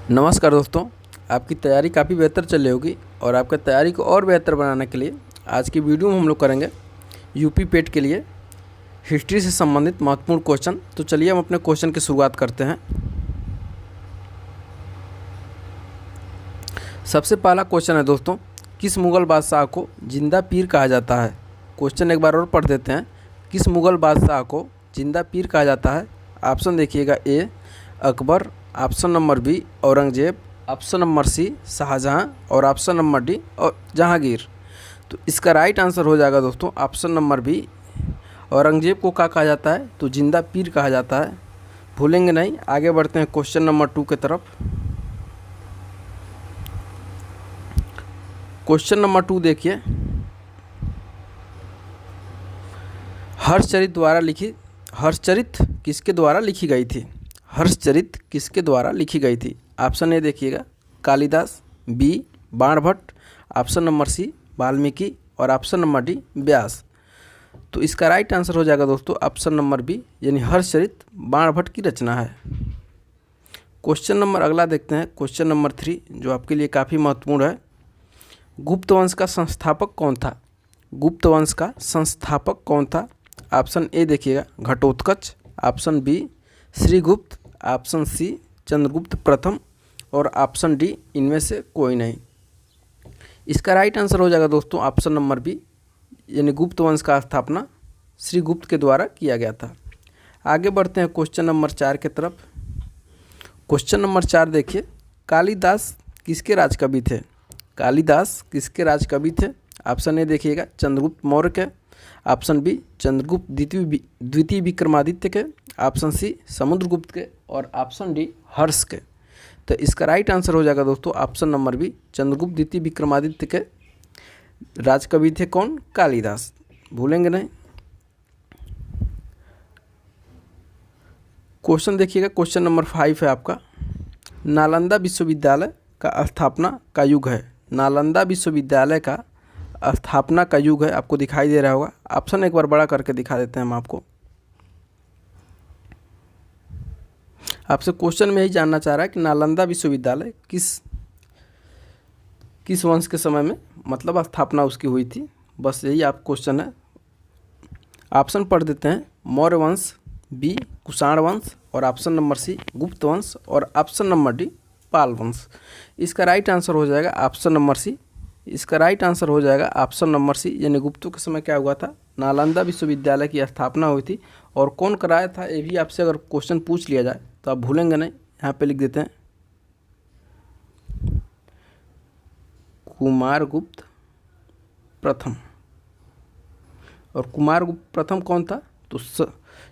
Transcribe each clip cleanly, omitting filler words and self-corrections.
नमस्कार दोस्तों। आपकी तैयारी काफ़ी बेहतर चल रही होगी और आपकी तैयारी को और बेहतर बनाने के लिए आज की वीडियो में हम लोग करेंगे यूपी पेट के लिए हिस्ट्री से संबंधित महत्वपूर्ण क्वेश्चन। तो चलिए हम अपने क्वेश्चन की शुरुआत करते हैं। सबसे पहला क्वेश्चन है दोस्तों, किस मुग़ल बादशाह को जिंदा पीर कहा जाता है? क्वेश्चन एक बार और पढ़ देते हैं। किस मुग़ल बादशाह को जिंदा पीर कहा जाता है? ऑप्शन देखिएगा, A Akbar, option number B Aurangzeb, option number C Shahjahan और ऑप्शन नंबर डी और जहांगीर। तो इसका राइट आंसर हो जाएगा दोस्तों ऑप्शन नंबर बी। औरंगजेब को क्या कहा जाता है? तो जिंदा पीर कहा जाता है, भूलेंगे नहीं। आगे बढ़ते हैं क्वेश्चन नंबर 2 की तरफ। क्वेश्चन नंबर 2 देखिए, हर्षचरित किसके द्वारा लिखी गई थी? हर्षचरित किसके द्वारा लिखी गई थी? ऑप्शन ए देखिएगा, Kalidas, B Banabhatta, option number C Valmiki और ऑप्शन नंबर डी व्यास। तो इसका राइट आंसर हो जाएगा दोस्तों ऑप्शन नंबर बी, यानी हर्षचरित बाणभट्ट की रचना है। क्वेश्चन नंबर अगला देखते हैं, क्वेश्चन नंबर 3, जो आपके लिए काफ़ी महत्वपूर्ण है। गुप्त वंश का संस्थापक कौन था? गुप्त वंश का संस्थापक कौन था? ऑप्शन ए देखिएगा, Ghatotkacha, option B Srigupta, option C Chandragupta प्रथम और ऑप्शन डी इनमें से कोई नहीं। इसका राइट आंसर हो जाएगा दोस्तों ऑप्शन नंबर बी, यानी गुप्त वंश का स्थापना श्रीगुप्त के द्वारा किया गया था। आगे बढ़ते हैं क्वेश्चन नंबर 4 की तरफ। क्वेश्चन नंबर 4 देखिए, कालिदास किसके राजकवि थे? कालिदास किसके राजकवि थे? ऑप्शन ए देखिएगा, चंद्रगुप्त मौर्य के, ऑप्शन बी चंद्रगुप्त द्वितीय विक्रमादित्य के, ऑप्शन सी समुद्रगुप्त के और ऑप्शन डी हर्ष के। तो इसका राइट आंसर हो जाएगा दोस्तों ऑप्शन नंबर बी, चंद्रगुप्त द्वितीय विक्रमादित्य के राजकवि थे कौन? कालिदास, भूलेंगे नहीं। क्वेश्चन देखिएगा, क्वेश्चन नंबर 5 है आपका, नालंदा विश्वविद्यालय का स्थापना का युग है? नालंदा विश्वविद्यालय का स्थापना का युग है, आपको दिखाई दे रहा होगा। ऑप्शन एक बार बड़ा करके दिखा देते हैं हम आपको। आपसे क्वेश्चन में यही जानना चाह रहा है कि नालंदा विश्वविद्यालय किस वंश के समय में मतलब स्थापना उसकी हुई थी, बस यही आप क्वेश्चन है। ऑप्शन पढ़ देते हैं, मौर्य वंश, बी कुषाण वंश और ऑप्शन नंबर सी गुप्त वंश और ऑप्शन नंबर डी पाल वंश। इसका राइट आंसर हो जाएगा ऑप्शन नंबर सी। इसका राइट आंसर हो जाएगा ऑप्शन नंबर सी, यानी गुप्तों के समय क्या हुआ था? नालंदा विश्वविद्यालय की स्थापना हुई थी। और कौन कराया था ये भी आपसे अगर क्वेश्चन पूछ लिया जाए तो आप भूलेंगे नहीं। यहाँ पे लिख देते हैं, कुमारगुप्त प्रथम। और कुमारगुप्त प्रथम कौन था? तो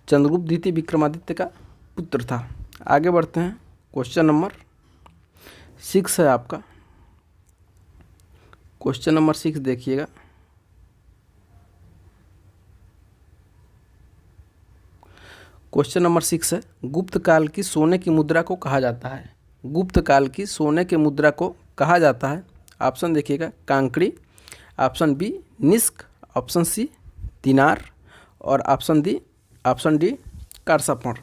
चंद्रगुप्त द्वितीय विक्रमादित्य का पुत्र था। आगे बढ़ते हैं, क्वेश्चन नंबर 6 है आपका। क्वेश्चन नंबर 6 देखिएगा, क्वेश्चन नंबर 6 है, गुप्त काल की सोने की मुद्रा को कहा जाता है? गुप्त काल की सोने की मुद्रा को कहा जाता है? ऑप्शन देखिएगा, कांकड़ी, ऑप्शन बी निष्क, ऑप्शन सी दिनार और ऑप्शन डी कारसापण।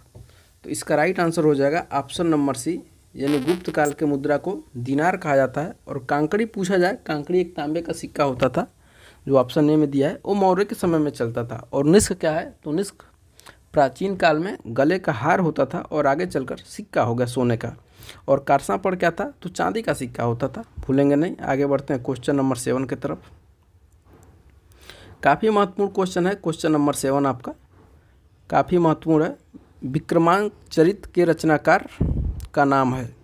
तो इसका राइट आंसर हो जाएगा ऑप्शन नंबर सी, यानी गुप्त काल के मुद्रा को दिनार कहा जाता है। और कांकड़ी पूछा जाए, कांकड़ी एक तांबे का सिक्का होता था जो ऑप्शन ए में दिया है, वो मौर्य के समय में चलता था। और निष्क क्या है? तो निष्क प्राचीन काल में गले का हार होता था और आगे चलकर सिक्का हो गया सोने का। और कारसापण क्या था? तो चांदी का सिक्का होता था, भूलेंगे नहीं। आगे बढ़ते हैं क्वेश्चन नंबर 7 की तरफ। काफ़ी महत्वपूर्ण क्वेश्चन है क्वेश्चन नंबर 7 आपका, काफ़ी महत्वपूर्ण है। विक्रमांक चरित के रचनाकार का नाम है?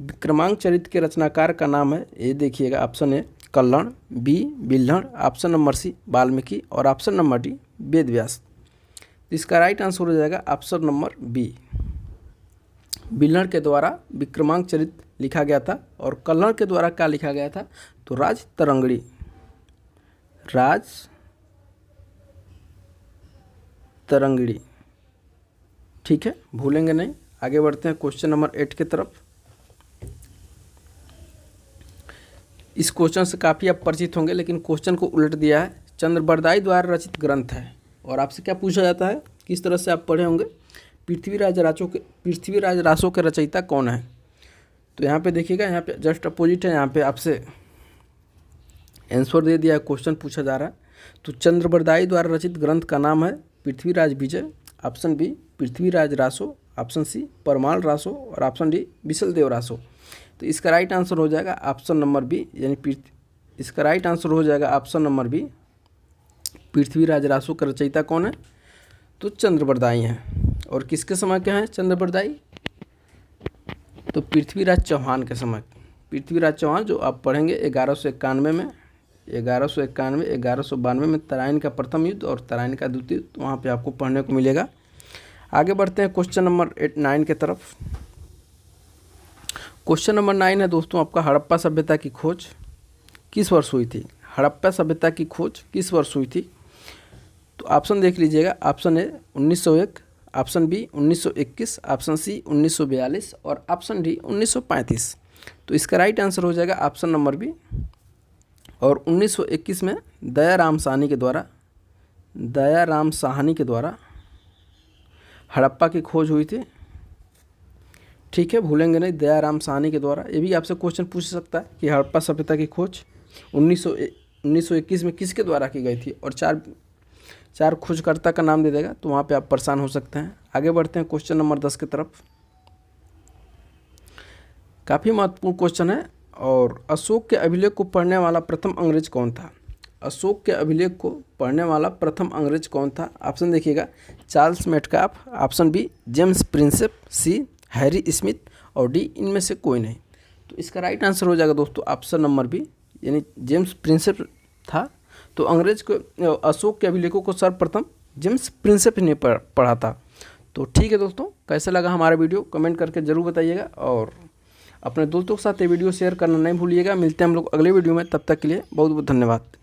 विक्रमांक चरित के रचनाकार का नाम है, ये देखिएगा, option A Kalhana, B Bilhana, option number C Valmiki और option number D Ved Vyas. इसका राइट आंसर हो जाएगा ऑप्शन नंबर बी, बिल्हण के द्वारा विक्रमांक चरित लिखा गया था। और कल्हण के द्वारा क्या लिखा गया था? तो राज तरंगिणी, ठीक है, भूलेंगे नहीं। आगे बढ़ते हैं क्वेश्चन नंबर 8 की तरफ। इस क्वेश्चन से काफ़ी आप परिचित होंगे, लेकिन क्वेश्चन को उलट दिया है। चंद्रबरदाई द्वारा रचित ग्रंथ है। और आपसे क्या पूछा जाता है, किस तरह से आप पढ़े होंगे, पृथ्वीराज रासों के रचयिता कौन है? तो यहाँ पे देखिएगा, यहाँ पे जस्ट अपोजिट है, यहाँ पे आपसे आंसर दे दिया है, क्वेश्चन पूछा जा रहा है। तो चंद्रबरदाई द्वारा रचित ग्रंथ का नाम है Prithviraj Vijay, option B Prithviraj Raso, option C Parmal Raso और ऑप्शन डी बिसलदेव रासो। तो इसका राइट आंसर हो जाएगा ऑप्शन नंबर बी, यानी इसका राइट आंसर हो जाएगा option number B, Prithviraj Raso का रचयिता कौन है? तो चंद्रबरदाई हैं। और किसके समय के हैं चंद्रबरदाई? तो पृथ्वीराज चौहान के समय। पृथ्वीराज चौहान जो आप पढ़ेंगे 1191 में, 1191, 1192 में तराइन का प्रथम युद्ध और तराइन का द्वितीय, तो वहाँ पे आपको पढ़ने को मिलेगा। आगे बढ़ते हैं क्वेश्चन नंबर 9 के तरफ। क्वेश्चन नंबर 9 है दोस्तों आपका, हड़प्पा सभ्यता की खोज किस वर्ष हुई थी? हड़प्पा सभ्यता की खोज किस वर्ष हुई थी? तो ऑप्शन देख लीजिएगा, option A 1901, option B 1921, option C 1942 और ऑप्शन डी 1935। तो इसका राइट आंसर हो जाएगा ऑप्शन नंबर बी। और 1921 में दयाराम साहनी के द्वारा हड़प्पा की खोज हुई थी। ठीक है, भूलेंगे नहीं, दयाराम साहनी के द्वारा। ये भी आपसे क्वेश्चन पूछ सकता है कि हड़प्पा सभ्यता की खोज 1921 में किसके द्वारा की गई थी, और चार खोजकर्ता का नाम दे देगा, तो वहाँ पे आप परेशान हो सकते हैं। आगे बढ़ते हैं क्वेश्चन नंबर 10 की तरफ। काफ़ी महत्वपूर्ण क्वेश्चन है। और अशोक के अभिलेख को पढ़ने वाला प्रथम अंग्रेज कौन था? अशोक के अभिलेख को पढ़ने वाला प्रथम अंग्रेज कौन था? ऑप्शन देखिएगा, Charles Metcalfe, option B James Prinsep, C Harry Smith और डी इनमें से कोई नहीं। तो इसका राइट आंसर हो जाएगा दोस्तों ऑप्शन नंबर बी, यानी जेम्स प्रिंसेप था। तो अंग्रेज को अशोक के अभिलेखों को सर्वप्रथम जेम्स प्रिंसेप ने पढ़ा था। तो ठीक है दोस्तों, कैसा लगा हमारा वीडियो कमेंट करके ज़रूर बताइएगा, और अपने दोस्तों के साथ ये वीडियो शेयर करना नहीं भूलिएगा। मिलते हैं हम लोग अगले वीडियो में, तब तक के लिए बहुत बहुत धन्यवाद।